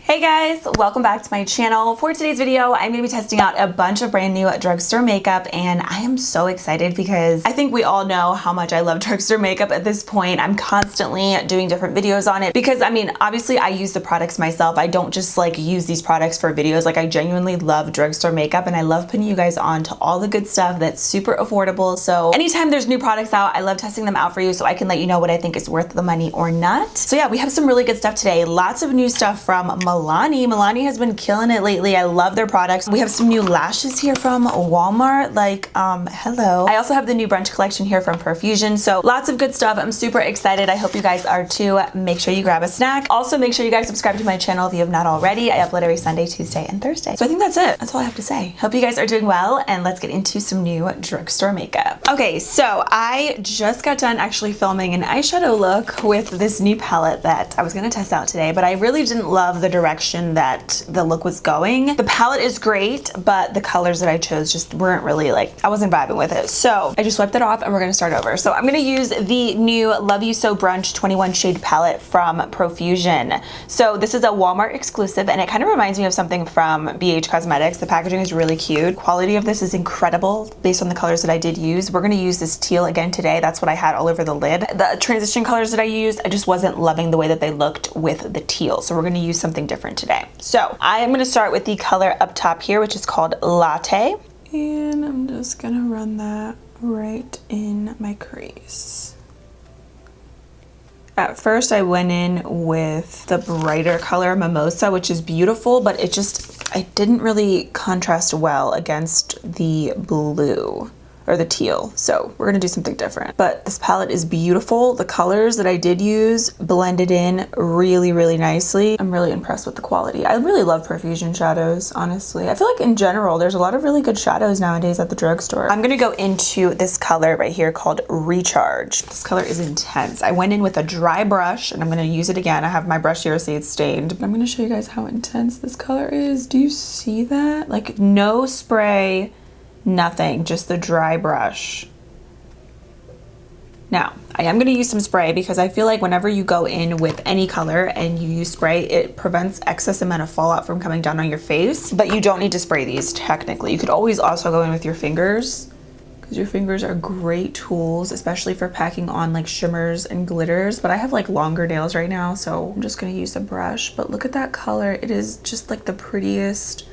Hey guys, welcome back to my channel. For today's video, I'm going to be testing out a bunch of brand new drugstore makeup, and I am so excited because I think we all know how much I love drugstore makeup at this point. I'm constantly doing different videos on it because, I mean, obviously I use the products myself. I don't just like use these products for videos. Like, I genuinely love drugstore makeup and I love putting you guys on to all the good stuff that's super affordable. So anytime there's new products out, I love testing them out for you so I can let you know what I think is worth the money or not. So yeah, we have some really good stuff today. Lots of new stuff from MILANI. MILANI has been killing it lately. I love their products. We have some new lashes here from Walmart, like, hello. I also have the new brunch collection here from PROFUSION. So lots of good stuff. I'm super excited. I hope you guys are too. Make sure you grab a snack. Also, make sure you guys subscribe to my channel if you have not already. I upload every Sunday, Tuesday, and Thursday. So I think that's it. That's all I have to say. Hope you guys are doing well, and let's get into some new drugstore makeup. Okay, so I just got done actually filming an eyeshadow look with this new palette that I was gonna test out today, but I really didn't love the direction that the look was going. The palette is great, but the colors that I chose just weren't really, like, I wasn't vibing with it. So I just wiped it off and we're gonna start over. So I'm gonna use the new Love You So Brunch 21 shade palette from PROFUSION. So this is a Walmart exclusive and it kind of reminds me of something from BH Cosmetics. The packaging is really cute. Quality of this is incredible based on the colors that I did use. We're gonna use this teal again today. That's what I had all over the lid. The transition colors that I used, I just wasn't loving the way that they looked with the teal. So we're gonna use something different today. So I am going to start with the color up top here, which is called Latte. And I'm just going to run that right in my crease. At first I went in with the brighter color Mimosa, which is beautiful, but it didn't really contrast well against the blue. Or the teal. So we're gonna do something different. But this palette is beautiful. The colors that I did use blended in really, really nicely. I'm really impressed with the quality. I really love PROFUSION shadows, honestly. I feel like in general, there's a lot of really good shadows nowadays at the drugstore. I'm gonna go into this color right here called Recharge. This color is intense. I went in with a dry brush and I'm gonna use it again. I have my brush here, see it's stained. But I'm gonna show you guys how intense this color is. Do you see that? Like, no spray, nothing, just the dry brush. Now, I am going to use some spray because I feel like whenever you go in with any color and you use spray, it prevents excess amount of fallout from coming down on your face. But you don't need to spray these technically. You could always also go in with your fingers because your fingers are great tools, especially for packing on like shimmers and glitters. But I have like longer nails right now, so I'm just going to use a brush. But look at that color. It is just like the prettiest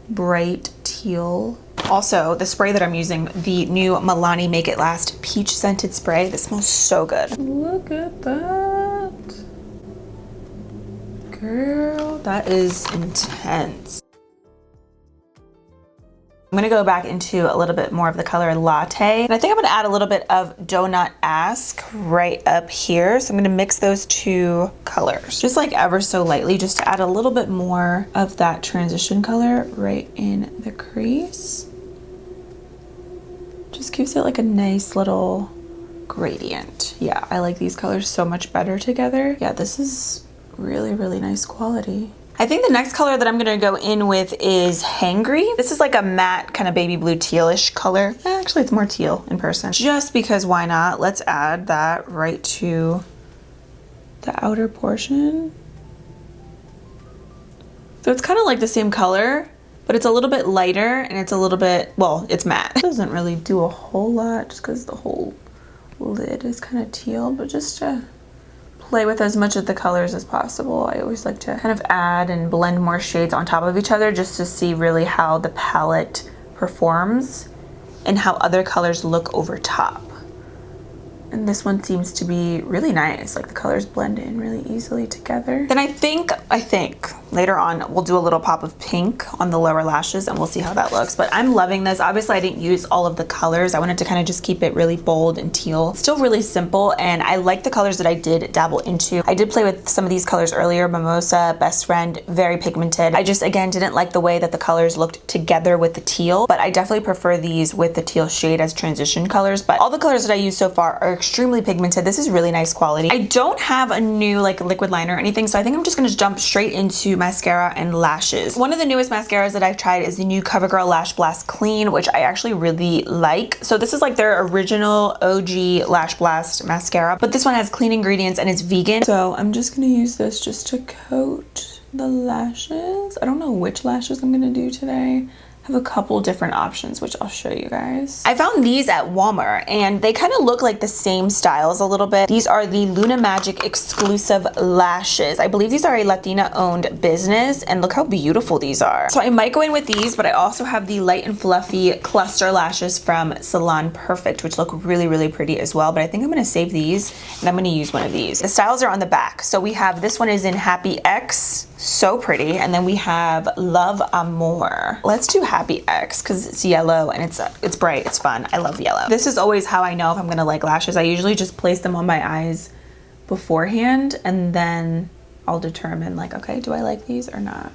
bright teal. Also, the spray that I'm using, the new MILANI Make It Last Peach Scented Spray. This smells so good. Look at that. Girl, that is intense. I'm gonna go back into a little bit more of the color Latte. And I think I'm gonna add a little bit of Donut Ask right up here. So I'm gonna mix those two colors, just like ever so lightly, just to add a little bit more of that transition color right in the crease. Just gives it like a nice little gradient. Yeah, I like these colors so much better together. Yeah, this is really, really nice quality. I think the next color that I'm gonna go in with is Hangry. This is like a matte kind of baby blue tealish color. Actually, it's more teal in person. Just because why not? Let's add that right to the outer portion. So it's kind of like the same color, but it's a little bit lighter and it's a little bit, well, it's matte. It doesn't really do a whole lot just because the whole lid is kind of teal, but just to play with as much of the colors as possible. I always like to kind of add and blend more shades on top of each other just to see really how the palette performs and how other colors look over top. And this one seems to be really nice. Like, the colors blend in really easily together. Then I think later on we'll do a little pop of pink on the lower lashes and we'll see how that looks. But I'm loving this. Obviously I didn't use all of the colors. I wanted to kind of just keep it really bold and teal. Still really simple, and I like the colors that I did dabble into. I did play with some of these colors earlier. Mimosa, Best Friend, very pigmented. I just, again, didn't like the way that the colors looked together with the teal, but I definitely prefer these with the teal shade as transition colors. But all the colors that I use so far are extremely pigmented. This is really nice quality. I don't have a new like liquid liner or anything, so I think I'm just gonna jump straight into mascara and lashes. One of the newest mascaras that I've tried is the new CoverGirl Lash Blast Clean, which I actually really like. So this is like their original OG Lash Blast mascara, but this one has clean ingredients and it's vegan. So I'm just gonna use this just to coat the lashes. I don't know which lashes I'm gonna do today. I have a couple different options, which I'll show you guys. I found these at Walmart and they kind of look like the same styles a little bit. These are the Luna Magic exclusive lashes. I believe these are a Latina owned business and look how beautiful these are. So I might go in with these, but I also have the light and fluffy cluster lashes from Salon Perfect, which look really, really pretty as well. But I think I'm gonna save these and I'm gonna use one of these. The styles are on the back. So we have, this one is in Happy X. So pretty. And then we have Love Amour. Let's do Happy X because it's yellow and it's bright. It's fun. I love yellow. This is always how I know if I'm gonna like lashes. I usually just place them on my eyes beforehand and then I'll determine like, okay, do I like these or not?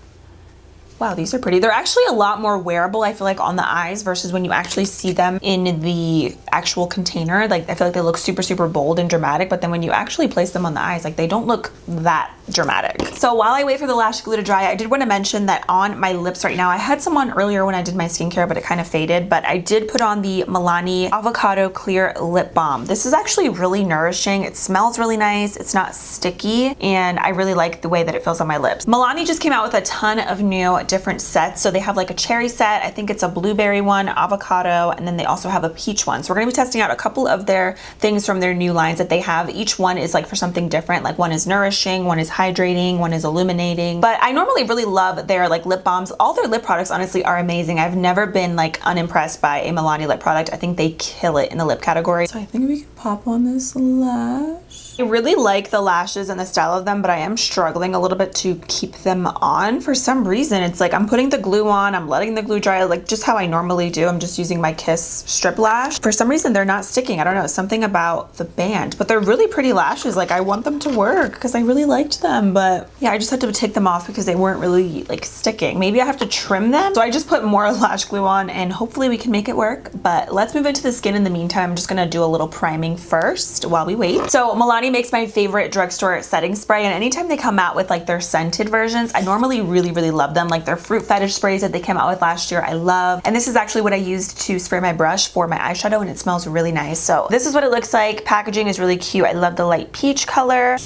Wow, these are pretty. They're actually a lot more wearable, I feel like, on the eyes versus when you actually see them in the actual container. Like, I feel like they look super, super bold and dramatic, but then when you actually place them on the eyes, like, they don't look that dramatic. So while I wait for the lash glue to dry, I did want to mention that on my lips right now, I had some on earlier when I did my skincare, but it kind of faded, but I did put on the MILANI Avocado Clear Lip Balm. This is actually really nourishing. It smells really nice. It's not sticky, and I really like the way that it feels on my lips. MILANI just came out with a ton of new different sets. So they have like a cherry set, I think it's a blueberry one, avocado, and then they also have a peach one. So we're gonna be testing out a couple of their things from their new lines that they have. Each one is like for something different. Like one is nourishing, one is hydrating, one is illuminating. But I normally really love their like lip balms. All their lip products honestly are amazing. I've never been like unimpressed by a MILANI lip product. I think they kill it in the lip category. So I think we can pop on this lash. I really like the lashes and the style of them, but I am struggling a little bit to keep them on. For some reason, it's like I'm putting the glue on, I'm letting the glue dry, like just how I normally do. I'm just using my Kiss strip lash. For some reason, they're not sticking. I don't know, something about the band, but they're really pretty lashes. Like I want them to work because I really liked them, but yeah, I just had to take them off because they weren't really like sticking. Maybe I have to trim them. So I just put more lash glue on and hopefully we can make it work, but let's move into the skin in the meantime. I'm just gonna do a little priming first while we wait. So MILANI makes my favorite drugstore setting spray, and anytime they come out with like their scented versions, I normally really, really love them. Like their fruit fetish sprays that they came out with last year, I love. And this is actually what I used to spray my brush for my eyeshadow, and it smells really nice. So this is what it looks like. Packaging is really cute. I love the light peach color. It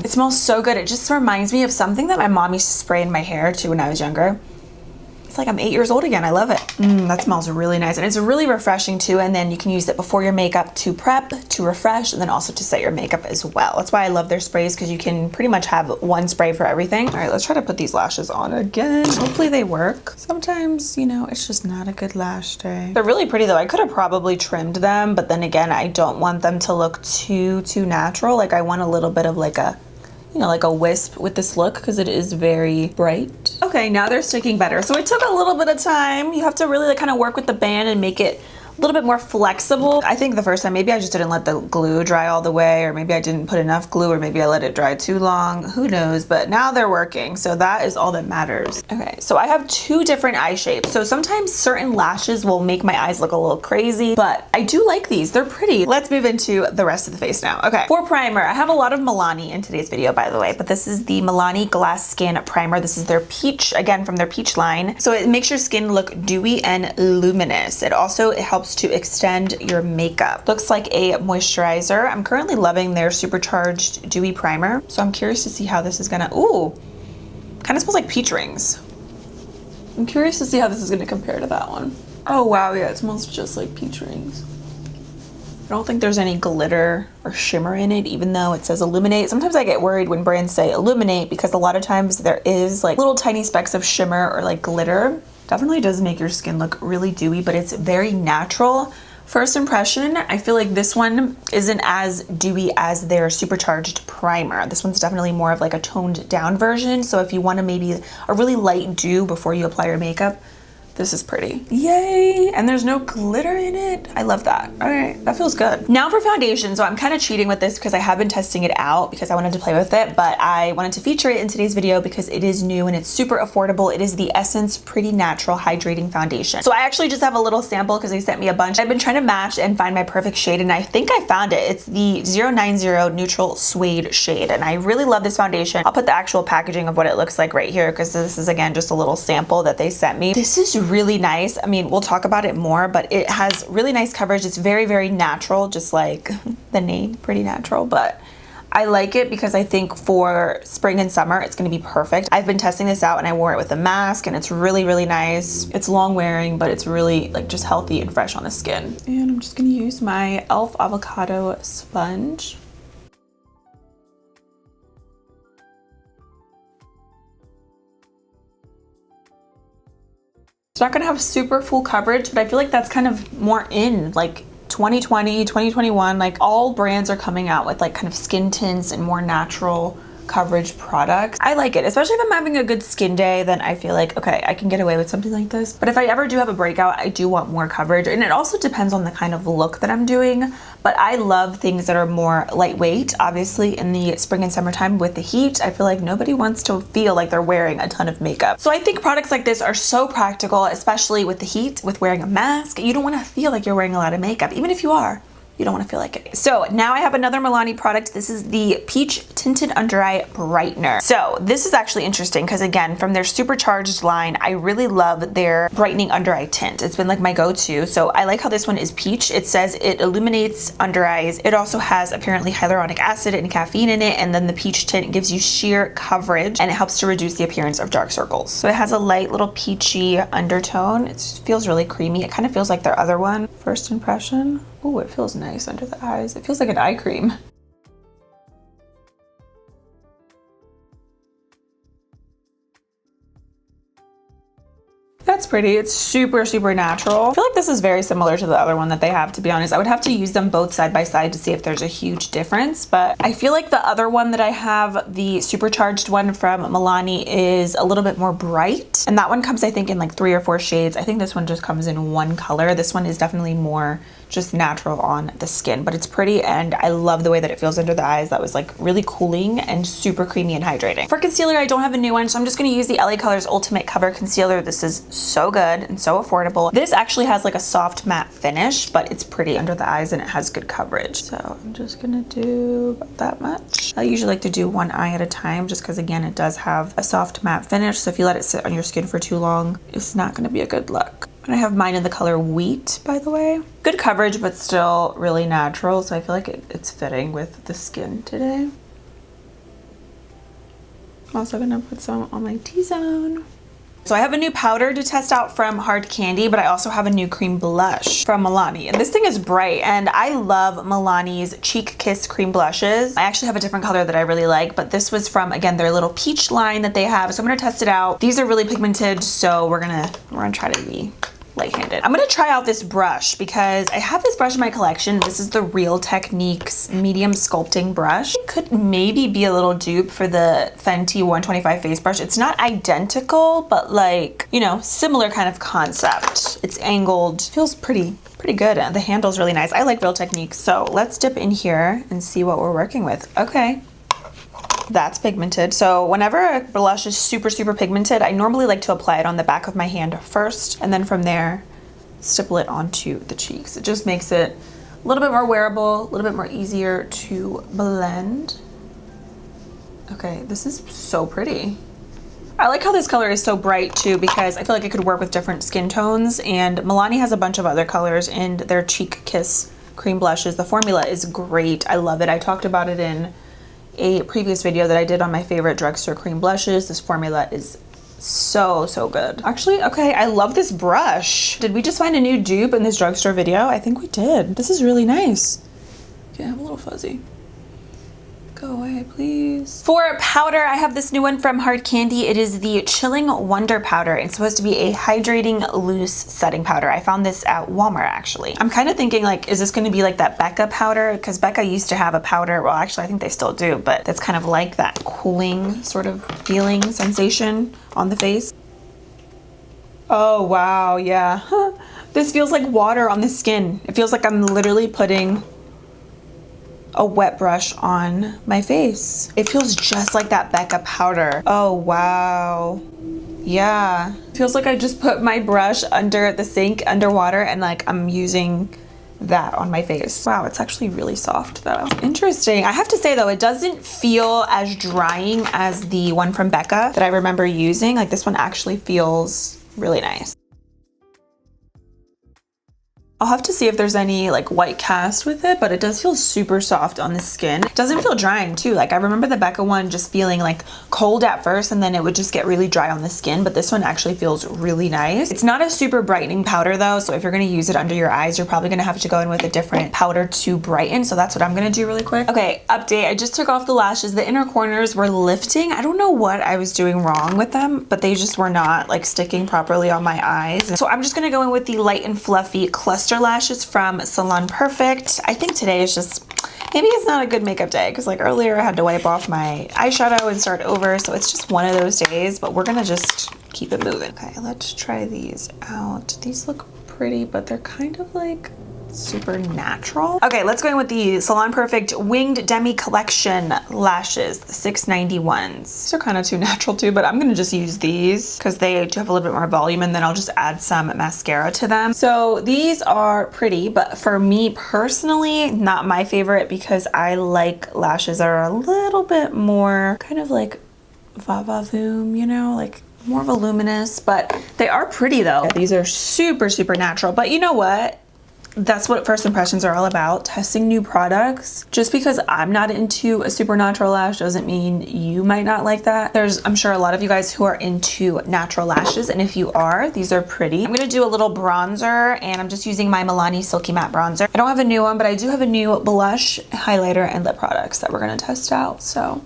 smells so good. It just reminds me of something that my mom used to spray in my hair too when I was younger. It's like I'm 8 years old again. I love it. That smells really nice. And it's really refreshing too. And then you can use it before your makeup to prep, to refresh, and then also to set your makeup as well. That's why I love their sprays, because you can pretty much have one spray for everything. All right, let's try to put these lashes on again. Hopefully they work. Sometimes, you know, it's just not a good lash day. They're really pretty though. I could have probably trimmed them, but then again, I don't want them to look too natural. Like I want a little bit of like a, you know, like a wisp with this look because it is very bright. Okay, now they're sticking better. So it took a little bit of time. You have to really like kind of work with the band and make it a little bit more flexible. I think the first time, maybe I just didn't let the glue dry all the way, or maybe I didn't put enough glue, or maybe I let it dry too long. Who knows? But now they're working, so that is all that matters. Okay, so I have two different eye shapes. So sometimes certain lashes will make my eyes look a little crazy, but I do like these. They're pretty. Let's move into the rest of the face now. Okay, for primer, I have a lot of MILANI in today's video, by the way, but this is the MILANI Glass Skin Primer. This is their peach, again, from their peach line. So it makes your skin look dewy and luminous. It helps to extend your makeup. Looks like a moisturizer. I'm currently loving their supercharged dewy primer, so I'm curious to see how this is gonna, ooh, kind of smells like peach rings. I'm curious to see how this is gonna compare to that one. Oh wow, yeah, it smells just like peach rings. I don't think there's any glitter or shimmer in it, even though it says illuminate. Sometimes I get worried when brands say illuminate because a lot of times there is like little tiny specks of shimmer or like glitter. Definitely does make your skin look really dewy, but it's very natural. First impression, I feel like this one isn't as dewy as their supercharged primer. This one's definitely more of like a toned down version. So if you want to maybe a really light dew before you apply your makeup, this is pretty. Yay! And there's no glitter in it. I love that. All right, that feels good. Now for foundation. So I'm kind of cheating with this because I have been testing it out because I wanted to play with it, but I wanted to feature it in today's video because it is new and it's super affordable. It is the Essence Pretty Natural Hydrating Foundation. So I actually just have a little sample because they sent me a bunch. I've been trying to match and find my perfect shade, and I think I found it. It's the 090 Neutral Suede shade, and I really love this foundation. I'll put the actual packaging of what it looks like right here because this is, again, just a little sample that they sent me. This is really nice. I mean, we'll talk about it more, but it has really nice coverage. It's very, very natural, just like the name, pretty natural, but I like it because I think for spring and summer, it's gonna be perfect. I've been testing this out and I wore it with a mask and it's really, really nice. It's long wearing, but it's really like just healthy and fresh on the skin. And I'm just gonna use my e.l.f. avocado sponge. It's not gonna have super full coverage, but I feel like that's kind of more in like 2020, 2021, like all brands are coming out with like kind of skin tints and more natural coverage products. I like it, especially if I'm having a good skin day, then I feel like, okay, I can get away with something like this. But if I ever do have a breakout, I do want more coverage. And it also depends on the kind of look that I'm doing. But I love things that are more lightweight. Obviously in the spring and summertime with the heat, I feel like nobody wants to feel like they're wearing a ton of makeup. So I think products like this are so practical, especially with the heat, with wearing a mask. You don't want to feel like you're wearing a lot of makeup, even if you are. You don't want to feel like it. So now I have another Milani product. This is the Peach Tinted Under Eye Brightener. So this is actually interesting because again, from their supercharged line, I really love their brightening under eye tint. It's been like my go-to. So I like how this one is peach. It says it illuminates under eyes. It also has apparently hyaluronic acid and caffeine in it. And then the peach tint gives you sheer coverage and it helps to reduce the appearance of dark circles. So it has a light little peachy undertone. It feels really creamy. It kind of feels like their other one. First impression. Oh, it feels nice under the eyes. It feels like an eye cream. That's pretty. It's super, super natural. I feel like this is very similar to the other one that they have, to be honest. I would have to use them both side by side to see if there's a huge difference, but I feel like the other one that I have, the supercharged one from Milani, is a little bit more bright. And that one comes, I think, in like 3 or 4 shades. I think this one just comes in one color. This one is definitely more just natural on the skin, but it's pretty and I love the way that it feels under the eyes. That was like really cooling and super creamy and hydrating. For concealer, I don't have a new one, so I'm just gonna use the LA Colors Ultimate Cover Concealer. This is so good and so affordable. This actually has like a soft matte finish, but it's pretty under the eyes and it has good coverage. So I'm just gonna do about that much. I usually like to do one eye at a time just because again, it does have a soft matte finish. So if you let it sit on your skin for too long, it's not gonna be a good look. And I have mine in the color Wheat, by the way. Good coverage, but still really natural. So I feel like it's fitting with the skin today. I'm also gonna put some on my T-zone. So I have a new powder to test out from Hard Candy, but I also have a new cream blush from Milani. And this thing is bright, and I love Milani's Cheek Kiss cream blushes. I actually have a different color that I really like, but this was from, again, their little peach line that they have. So I'm gonna test it out. These are really pigmented, so we're gonna try to be light-handed. I'm gonna try out this brush because I have this brush in my collection. This is the Real Techniques medium sculpting brush. It could maybe be a little dupe for the Fenty 125 face brush. It's not identical, but like, you know, similar kind of concept. It's angled, feels pretty good. The handle's really nice. I like Real Techniques. So let's dip in here and see what we're working with. Okay. That's pigmented. So whenever a blush is super, super pigmented, I normally like to apply it on the back of my hand first, and then from there, stipple it onto the cheeks. It just makes it a little bit more wearable, a little bit more easier to blend. Okay, this is so pretty. I like how this color is so bright too, because I feel like it could work with different skin tones, and Milani has a bunch of other colors in their Cheek Kiss cream blushes. The formula is great. I love it. I talked about it in a previous video that I did on my favorite drugstore cream blushes. This formula is so, so good. Actually, okay, I love this brush. Did we just find a new dupe in this drugstore video? I think we did. This is really nice. Okay, I'm a little fuzzy. Go away, please. For powder, I have this new one from Hard Candy. It is the Chilling Wonder Powder. It's supposed to be a hydrating loose setting powder. I found this at Walmart, actually. I'm kind of thinking like, is this gonna be like that Becca powder? Because Becca used to have a powder, well, actually I think they still do, but that's kind of like that cooling sort of feeling sensation on the face. Oh, wow, yeah. This feels like water on the skin. It feels like I'm literally putting a wet brush on my face. It feels just like that Becca powder. Oh, wow. Yeah. Feels like I just put my brush under the sink underwater and like I'm using that on my face. Wow, it's actually really soft though. Interesting. I have to say though, it doesn't feel as drying as the one from Becca that I remember using. Like this one actually feels really nice. I'll have to see if there's any like white cast with it, but it does feel super soft on the skin. It doesn't feel drying too. Like I remember the Becca one just feeling like cold at first and then it would just get really dry on the skin, but this one actually feels really nice. It's not a super brightening powder though, so if you're gonna use it under your eyes, you're probably gonna have to go in with a different powder to brighten, so that's what I'm gonna do really quick. Okay, update. I just took off the lashes. The inner corners were lifting. I don't know what I was doing wrong with them, but they just were not like sticking properly on my eyes. So I'm just gonna go in with the light and fluffy cluster lashes from Salon Perfect. I think today is just, maybe it's not a good makeup day because like earlier I had to wipe off my eyeshadow and start over, so it's just one of those days, but we're gonna just keep it moving. Okay, let's try these out. These look pretty, but they're kind of like super natural. Okay, let's go in with the Salon Perfect Winged Demi Collection lashes, the 691s. These are kind of too natural too, but I'm gonna just use these because they do have a little bit more volume, and then I'll just add some mascara to them. So these are pretty, but for me personally, not my favorite because I like lashes that are a little bit more kind of like va-va-voom, you know, like more voluminous, but they are pretty though. These are super, super natural, but you know what? That's what first impressions are all about, testing new products. Just because I'm not into a super natural lash doesn't mean you might not like that. There's, I'm sure, a lot of you guys who are into natural lashes, and if you are, these are pretty. I'm gonna do a little bronzer, and I'm just using my Milani Silky Matte Bronzer. I don't have a new one, but I do have a new blush, highlighter, and lip products that we're gonna test out. So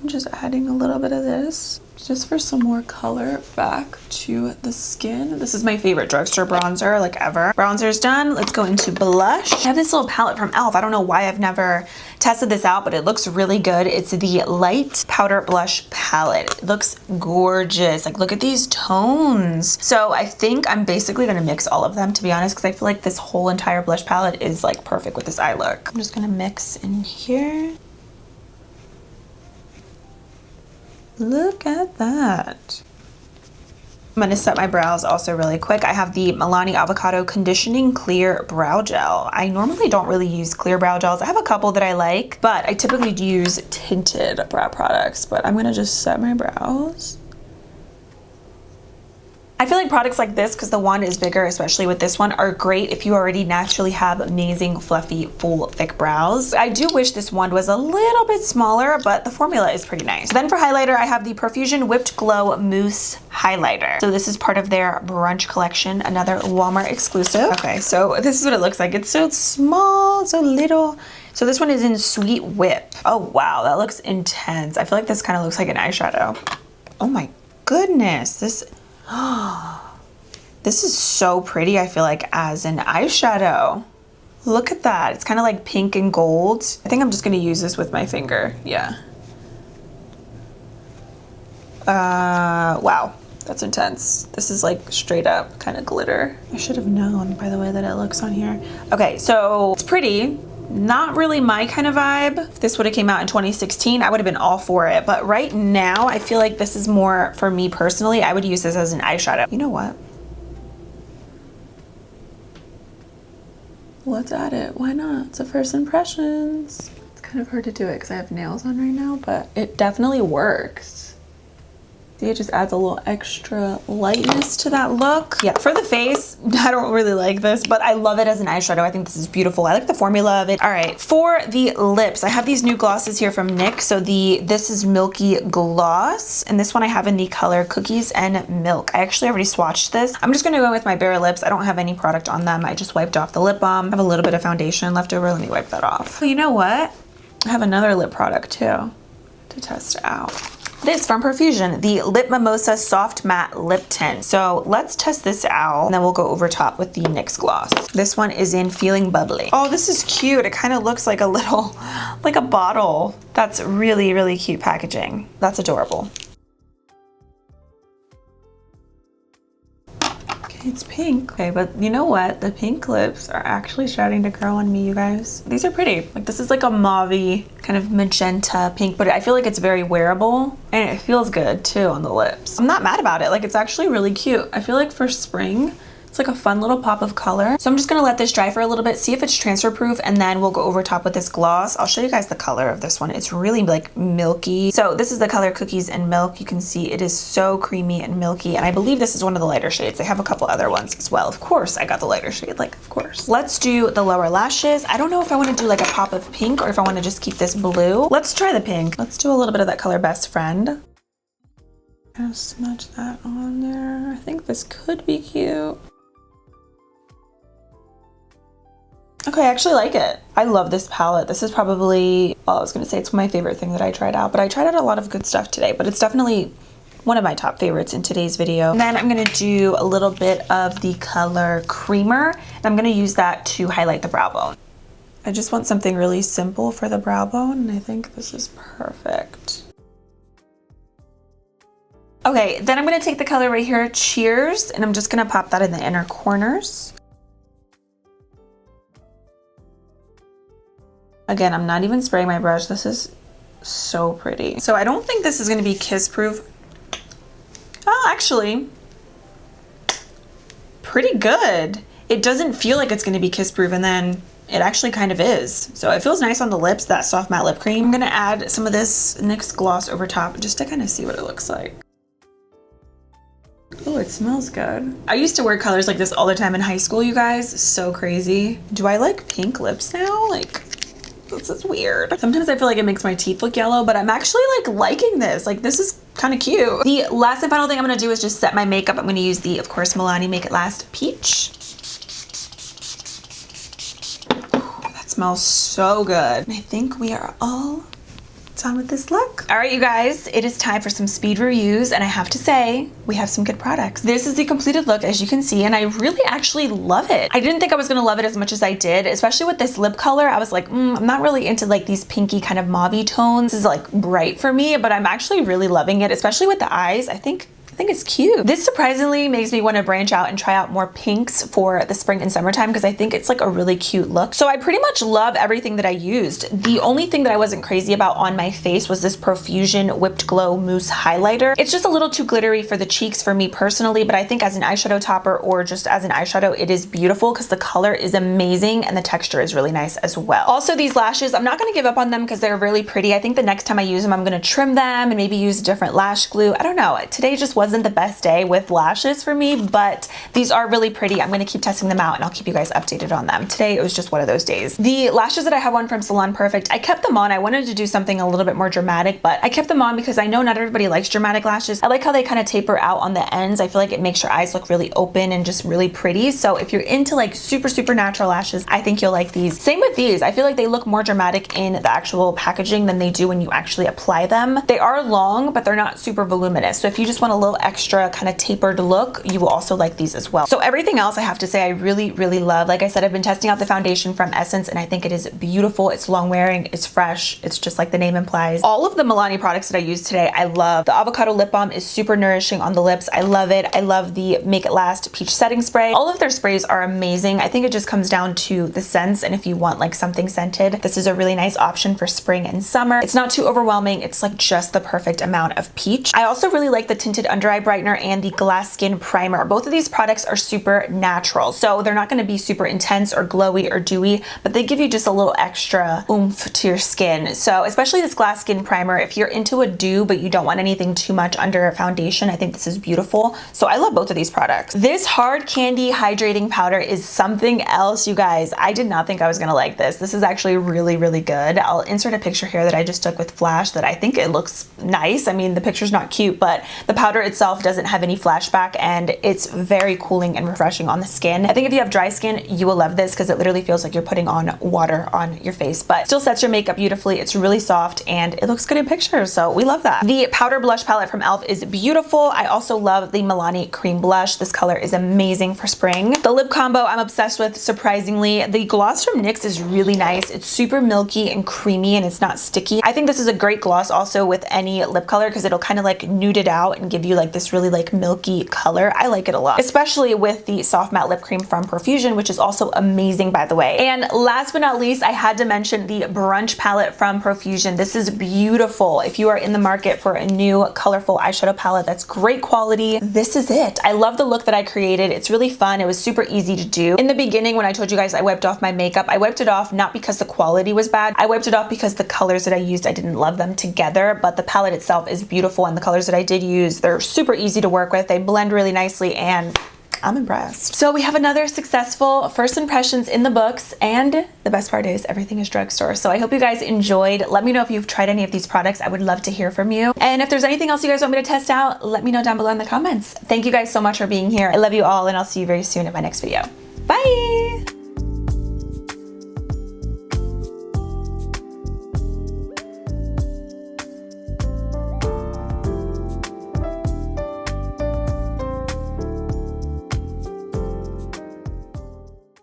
I'm just adding a little bit of this just for some more color back to the skin. This is my favorite drugstore bronzer like ever. Bronzer's done. Let's go into blush. I have this little palette from e.l.f. I don't know why I've never tested this out, but it looks really good. It's the Light Powder Blush Palette. It looks gorgeous. Like, look at these tones. So I think I'm basically gonna mix all of them, to be honest, because I feel like this whole entire blush palette is like perfect with this eye look. I'm just gonna mix in here. Look at that. I'm gonna set my brows also really quick. I have the Milani Avocado Conditioning Clear Brow Gel. I normally don't really use clear brow gels. I have a couple that I like, but I typically use tinted brow products, but I'm gonna just set my brows. I feel like products like this, because the wand is bigger, especially with this one, are great if you already naturally have amazing, fluffy, full, thick brows. I do wish this wand was a little bit smaller, but the formula is pretty nice. Then for highlighter, I have the Profusion Whipped Glow Mousse Highlighter. So this is part of their Brunch collection, another Walmart exclusive. Okay, so this is what it looks like. It's so small, so little. So this one is in Sweet Whip. Oh wow, that looks intense. I feel like this kind of looks like an eyeshadow. Oh my goodness, this is so pretty, I feel like, as an eyeshadow. Look at that. It's kind of like pink and gold. I think I'm just going to use this with my finger. Yeah. Wow. That's intense. This is like straight up kind of glitter. I should have known by the way that it looks on here. Okay, so it's pretty. Not really my kind of vibe. If this would have came out in 2016, I would have been all for it. But right now, I feel like this is more, for me personally, I would use this as an eyeshadow. You know what? Let's add it. Why not? It's a first impressions. It's kind of hard to do it because I have nails on right now, but it definitely works. See, it just adds a little extra lightness to that look. Yeah, for the face, I don't really like this, but I love it as an eyeshadow. I think this is beautiful. I like the formula of it. All right, for the lips, I have these new glosses here from NYX. So this is Milky Gloss, and this one I have in the color Cookies and Milk. I actually already swatched this. I'm just gonna go with my bare lips. I don't have any product on them. I just wiped off the lip balm. I have a little bit of foundation left over. Let me wipe that off. You know what? I have another lip product too to test out. This from Profusion, the LIP-MOSA Soft Matte Lip Tint. So let's test this out, and then we'll go over top with the NYX gloss. This one is in Feeling Bubbly. Oh, this is cute. It kind of looks like a little, like a bottle. That's really, really cute packaging. That's adorable. It's pink. Okay, but you know what? The pink lips are actually starting to grow on me, you guys. These are pretty. Like, this is like a mauve-y kind of magenta pink, but I feel like it's very wearable and it feels good too on the lips. I'm not mad about it. Like, it's actually really cute. I feel like for spring, It's like a fun little pop of color. So I'm just gonna let this dry for a little bit, see if it's transfer proof, and then we'll go over top with this gloss. I'll show you guys the color of this one. It's really like milky. So this is the color Cookies and Milk. You can see it is so creamy and milky, and I believe this is one of the lighter shades. They have a couple other ones as well. Of course, I got the lighter shade, like of course. Let's do the lower lashes. I don't know if I want to do like a pop of pink or if I want to just keep this blue. Let's try the pink. Let's do a little bit of that color Best Friend. I'll smudge that on there. I think this could be cute. Okay, I actually like it. I love this palette. This is probably, well, I was gonna say it's my favorite thing that I tried out, but I tried out a lot of good stuff today, but it's definitely one of my top favorites in today's video. And then I'm gonna do a little bit of the color Creamer, and I'm gonna use that to highlight the brow bone. I just want something really simple for the brow bone, and I think this is perfect. Okay, then I'm gonna take the color right here, Cheers, and I'm just gonna pop that in the inner corners. Again, I'm not even spraying my brush. This is so pretty. So I don't think this is gonna be kiss proof. Oh, actually, pretty good. It doesn't feel like it's gonna be kiss proof, and then it actually kind of is. So it feels nice on the lips, that soft matte lip cream. I'm gonna add some of this NYX gloss over top just to kind of see what it looks like. Oh, it smells good. I used to wear colors like this all the time in high school, you guys. So crazy. Do I like pink lips now? Like, this is weird. Sometimes I feel like it makes my teeth look yellow, but I'm actually like liking this. Like, this is kind of cute. The last and final thing I'm gonna do is just set my makeup. I'm gonna use the, of course, Milani Make It Last Peach. Ooh, that smells so good. And I think we are all done with this look. All right, you guys, it is time for some speed reviews, and I have to say, we have some good products. This is the completed look, as you can see, and I really actually love it. I didn't think I was gonna love it as much as I did, especially with this lip color. I was like, I'm not really into like these pinky kind of mauve-y tones. This is like bright for me, but I'm actually really loving it, especially with the eyes. I think it's cute. This surprisingly makes me want to branch out and try out more pinks for the spring and summertime because I think it's like a really cute look. So I pretty much love everything that I used. The only thing that I wasn't crazy about on my face was this Profusion Whipped Glow Mousse Highlighter. It's just a little too glittery for the cheeks for me personally, but I think as an eyeshadow topper or just as an eyeshadow, it is beautiful because the color is amazing and the texture is really nice as well. Also, these lashes, I'm not going to give up on them because they're really pretty. I think the next time I use them, I'm going to trim them and maybe use different lash glue. I don't know. Today just wasn't the best day with lashes for me, but these are really pretty. I'm going to keep testing them out and I'll keep you guys updated on them. Today it was just one of those days. The lashes that I have on from Salon Perfect, I kept them on. I wanted to do something a little bit more dramatic, but I kept them on because I know not everybody likes dramatic lashes. I like how they kind of taper out on the ends. I feel like it makes your eyes look really open and just really pretty. So if you're into like super natural lashes, I think you'll like these. Same with these. I feel like they look more dramatic in the actual packaging than they do when you actually apply them. They are long, but they're not super voluminous. So if you just want a little extra kind of tapered look, you will also like these as well. So everything else I have to say I really love. Like I said, I've been testing out the foundation from Essence and I think it is beautiful. It's long wearing, it's fresh, it's just like the name implies. All of the Milani products that I used today, I love. The avocado lip balm is super nourishing on the lips. I love it. I love the Make It Last Peach setting spray. All of their sprays are amazing. I think it just comes down to the scents, and if you want like something scented, this is a really nice option for spring and summer. It's not too overwhelming. It's like just the perfect amount of peach. I also really like the Tinted Under Eye Brightener and the Glass Skin Primer. Both of these products are super natural, so they're not going to be super intense or glowy or dewy, but they give you just a little extra oomph to your skin. So especially this Glass Skin Primer, if you're into a dew but you don't want anything too much under a foundation, I think this is beautiful. So I love both of these products. This Hard Candy Hydrating Powder is something else, you guys. I did not think I was going to like this. This is actually really good. I'll insert a picture here that I just took with flash that I think it looks nice. I mean, the picture's not cute, but the powder itself doesn't have any flashback and it's very cooling and refreshing on the skin. I think if you have dry skin, you will love this because it literally feels like you're putting on water on your face, but still sets your makeup beautifully. It's really soft and it looks good in pictures, so we love that. The powder blush palette from e.l.f. is beautiful. I also love the Milani Cream Blush. This color is amazing for spring. The lip combo I'm obsessed with, surprisingly. The gloss from NYX is really nice. It's super milky and creamy and it's not sticky. I think this is a great gloss also with any lip color because it'll kind of like nude it out and give you like like this really like milky color. I like it a lot, especially with the soft matte lip cream from Profusion, which is also amazing, by the way. And last but not least, I had to mention the Brunch palette from Profusion. This is beautiful. If you are in the market for a new colorful eyeshadow palette that's great quality, this is it. I love the look that I created. It's really fun. It was super easy to do. In the beginning, when I told you guys I wiped off my makeup, I wiped it off not because the quality was bad. I wiped it off because the colors that I used, I didn't love them together, but the palette itself is beautiful, and the colors that I did use, they're super easy to work with. They blend really nicely, and I'm impressed. So we have another successful first impressions in the books, and the best part is everything is drugstore. So I hope you guys enjoyed. Let me know if you've tried any of these products. I would love to hear from you. And if there's anything else you guys want me to test out, let me know down below in the comments. Thank you guys so much for being here. I love you all, and I'll see you very soon in my next video. Bye!